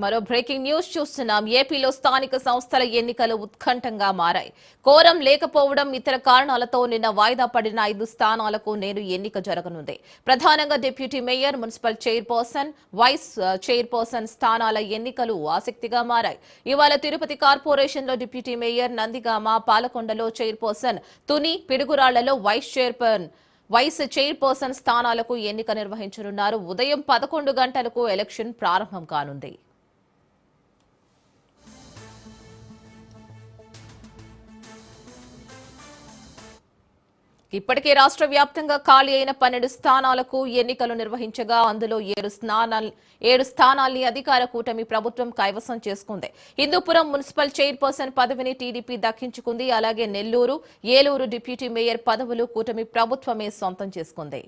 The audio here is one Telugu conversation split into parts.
మరో బ్రేకింగ్ న్యూస్ చూస్తున్నాం. ఏపీలో స్థానిక సంస్థల ఎన్నికలు ఉత్కంఠంగా మారాయి. కోరం లేకపోవడం ఇతర కారణాలతో నిన్న వాయిదా పడిన 5 స్థానాలకు నేడు ఎన్నిక జరగనుంది. ప్రధానంగా deputy mayor, municipal chairperson, vice chairperson స్థానాల ఎన్నికలు ఆసక్తిగా మారాయి. ఇవాళ తిరుపతి కార్పొరేషన్లో డిప్యూటీ మేయర్, నందిగామ, పాలకొండలో చైర్పర్సన్, తుని, పిడుగురాళ్లలో వైస్ చైర్పర్సన్ స్థానాలకు ఎన్నిక నిర్వహించనున్నారు. ఉదయం 11 గంటలకు ఎలక్షన్ ప్రారంభం కానుంది. ఇప్పటికే రాష్ట్ర వ్యాప్తంగా ఖాళీ అయిన 12 స్థానాలకు ఎన్నికలు నిర్వహించగా అందులో 7 స్థానాల్ని అధికార కూటమి ప్రభుత్వం కైవసం చేసుకుంది. హిందూపురం మున్సిపల్ చైర్పర్సన్ పదవిని టీడీపీ దక్కించుకుంది. అలాగే నెల్లూరు, ఏలూరు డిప్యూటీ మేయర్ పదవులు కూటమి ప్రభుత్వమే సొంతం చేసుకుంది.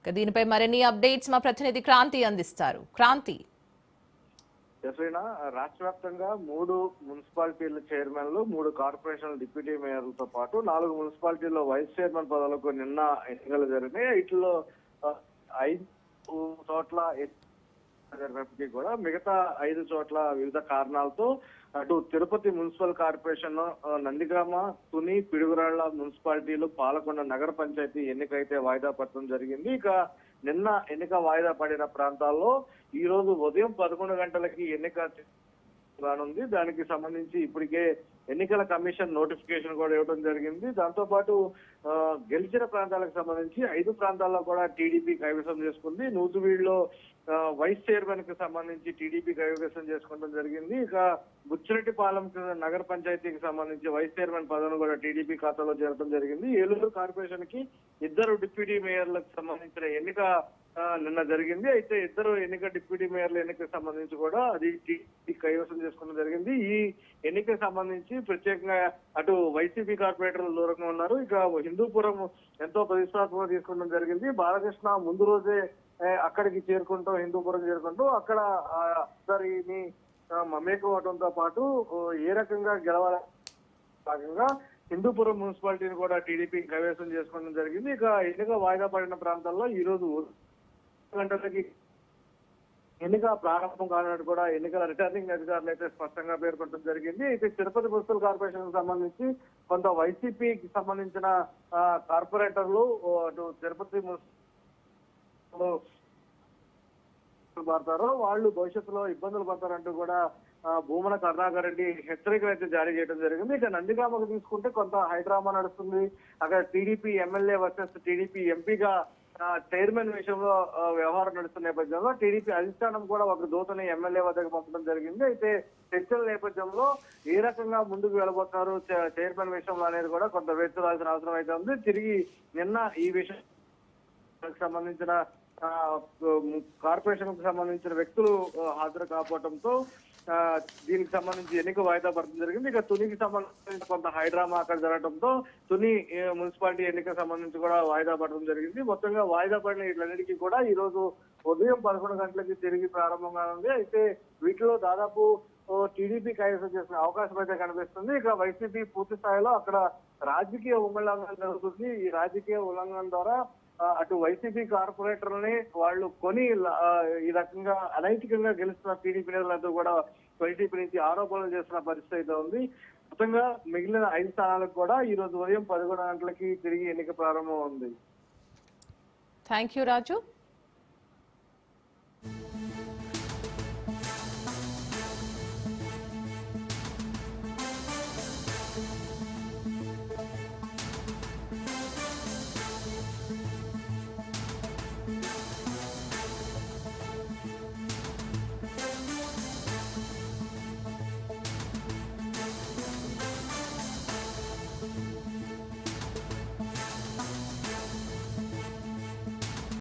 దీనిపై మరిన్ని అప్డేట్స్ మా ప్రతినిధి క్రాంతి అందిస్తారు. క్రాంతి. రాష్ట్ర వ్యాప్తంగా 3 మున్సిపాలిటీల చైర్మన్లు, 3 కార్పొరేషన్ల డిప్యూటీ మేయర్లతో పాటు 4 మున్సిపాలిటీల్లో వైస్ చైర్మన్ పదవులకు నిన్న ఎన్నికలు జరిగినాయి. వీటిలో 5 చోట్ల జరిగినప్పటికీ కూడా మిగతా 5 చోట్ల వివిధ కారణాలతో అటు తిరుపతి మున్సిపల్ కార్పొరేషన్, నందిగామ, తుని, పిడుగురాళ్ల మున్సిపాలిటీలు, పాలకొండ నగర పంచాయతీ ఎన్నికైతే వాయిదా పడటం జరిగింది. ఇక నిన్న ఎన్నిక వాయిదా పడిన ప్రాంతాల్లో ఈ రోజు ఉదయం 11 గంటలకి ఎన్నిక రానుంది. దానికి సంబంధించి ఇప్పటికే ఎన్నికల కమిషన్ నోటిఫికేషన్ కూడా ఇవ్వడం జరిగింది. దాంతో పాటు గెలిచిన ప్రాంతాలకు సంబంధించి 5 ప్రాంతాల్లో కూడా టీడీపీ కైవసం చేసుకుంది. నూతువీడులో వైస్ చైర్మన్ కి సంబంధించి టీడీపీ కైవసం చేసుకోవడం జరిగింది. ఇక బుచ్చిరెడ్డిపాలెం నగర పంచాయతీకి సంబంధించి వైస్ చైర్మన్ పదవిని కూడా టీడీపీ ఖాతాలో చేరడం జరిగింది. ఏలూరు కార్పొరేషన్ కి 2 డిప్యూటీ మేయర్లకు సంబంధించిన ఎన్నిక నిన్న జరిగింది. అయితే 2 డిప్యూటీ మేయర్ల ఎన్నికకు సంబంధించి కూడా అది కైవసం చేసుకోవడం జరిగింది. ఈ ఎన్నికకు సంబంధించి ప్రత్యేకంగా అటు వైసీపీ కార్పొరేటర్లు దూరంగా ఉన్నారు. ఇక హిందూపురం ఎంతో ప్రతిష్టాత్మకంగా తీసుకోవడం జరిగింది. బాలకృష్ణ ముందు రోజే అక్కడికి హిందూపురం చేరుకుంటూ అక్కడ అందరిని మమేకవడంతో పాటు ఏ రకంగా గెలవాల భాగంగా హిందూపురం మున్సిపాలిటీని కూడా టీడీపీ కైవసం చేసుకోవడం జరిగింది. ఇక ఎన్నిక వాయిదా పడిన ప్రాంతాల్లో ఈ రోజు గంటలకి ఎన్నిక ప్రారంభం కానున్నట్టు కూడా ఎన్నికల రిటర్నింగ్ అధికారులు అయితే స్పష్టంగా పేర్కొనడం జరిగింది. అయితే తిరుపతి మున్సిపల్ కార్పొరేషన్ సంబంధించి కొంత వైసీపీకి సంబంధించిన కార్పొరేటర్లు అటు తిరుపతి పడతారో వాళ్ళు భవిష్యత్తులో ఇబ్బందులు పడతారంటూ కూడా భూమన కరుణాకర్ రెడ్డి హెచ్చరికలు అయితే జారీ చేయడం జరిగింది. ఇక నందిగామకు తీసుకుంటే కొంత హైడ్రామా నడుస్తుంది. అక్కడ టీడీపీ ఎమ్మెల్యే వర్సెస్ టీడీపీ ఎంపీగా చైర్మన్ విషయంలో వ్యవహారం నడుస్తున్న నేపథ్యంలో టీడీపీ అధిష్టానం కూడా ఒక దూతని ఎమ్మెల్యే వద్దకు పంపడం జరిగింది. అయితే చర్చల నేపథ్యంలో ఏ రకంగా ముందుకు వెళ్ళబోతారు చైర్మన్ విషయంలో అనేది కూడా కొంత వేచి చూడాల్సిన అవసరం అయితే ఉంది. తిరిగి నిన్న ఈ విషయానికి సంబంధించిన కార్పొరేషన్ కు సంబంధించిన వ్యక్తులు హాజరు కాకపోవడంతో దీనికి సంబంధించి ఎన్నిక వాయిదా పడడం జరిగింది. ఇక తునికి సంబంధించి కొంత హైడ్రామా అక్కడ జరగడంతో తుని మున్సిపాలిటీ ఎన్నిక సంబంధించి కూడా వాయిదా పడడం జరిగింది. మొత్తంగా వాయిదా పడిన వీటిలన్నిటికీ కూడా ఈ రోజు ఉదయం 11 గంటలకి తిరిగి ప్రారంభంగా ఉంది. అయితే వీటిలో దాదాపు టీడీపీ కైవసం చేసిన అవకాశం అయితే కనిపిస్తుంది. ఇక వైసీపీ పూర్తి స్థాయిలో అక్కడ రాజకీయ ఉల్లంఘన జరుగుతుంది. ఈ రాజకీయ ఉల్లంఘన ద్వారా అటు వైసీపీ కార్పొరేటర్లని వాళ్ళు కొని ఈ రకంగా అనైతికంగా గెలుస్తున్న టీడీపీ నేతలతో కూడా వైసీపీ నుంచి ఆరోపణలు చేస్తున్న పరిస్థితి అయితే ఉంది. మొత్తంగా మిగిలిన 5 స్థానాలకు కూడా ఈ రోజు ఉదయం 11 గంటలకి తిరిగి ఎన్నిక ప్రారంభం ఉంది. Thank you Raju.